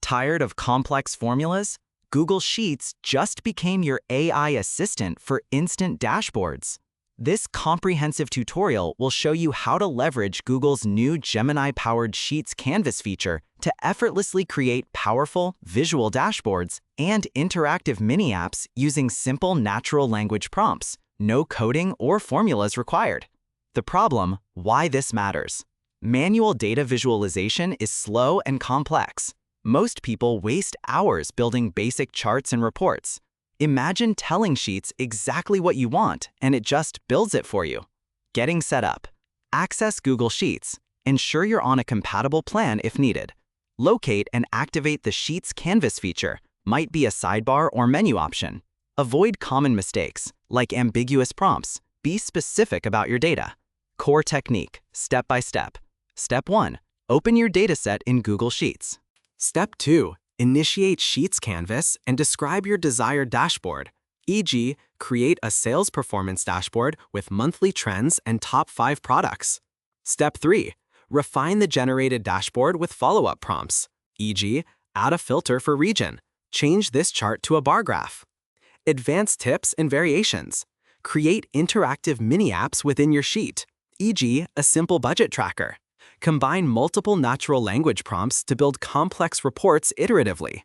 Tired of complex formulas? Google Sheets just became your AI assistant for instant dashboards. This comprehensive tutorial will show you how to leverage Google's new Gemini-powered Sheets Canvas feature to effortlessly create powerful, visual dashboards and interactive mini-apps using simple natural language prompts. No coding or formulas required. The problem: why this matters. Manual data visualization is slow and complex. Most people waste hours building basic charts and reports. Imagine telling Sheets exactly what you want, and it just builds it for you. Getting set up. Access Google Sheets. Ensure you're on a compatible plan if needed. Locate and activate the Sheets Canvas feature. Might be a sidebar or menu option. Avoid common mistakes, like ambiguous prompts. Be specific about your data. Core technique, step by step. Step 1. Open your dataset in Google Sheets. Step 2. Initiate Sheets Canvas and describe your desired dashboard, e.g., create a sales performance dashboard with monthly trends and top 5 products. Step 3. Refine the generated dashboard with follow-up prompts, e.g., add a filter for region. Change this chart to a bar graph. Advanced tips and variations. Create interactive mini-apps within your sheet, e.g., a simple budget tracker. Combine multiple natural language prompts to build complex reports iteratively.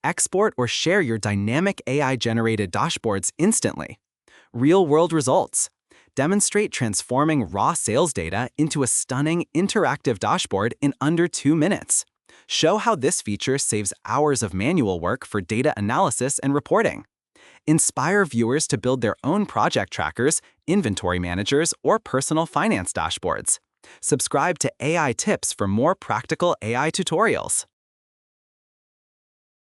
Export or share your dynamic AI-generated dashboards instantly. Real-world results. Demonstrate transforming raw sales data into a stunning interactive dashboard in under 2 minutes. Show how this feature saves hours of manual work for data analysis and reporting. Inspire viewers to build their own project trackers, inventory managers, or personal finance dashboards. Subscribe to AI Tips for more practical AI tutorials.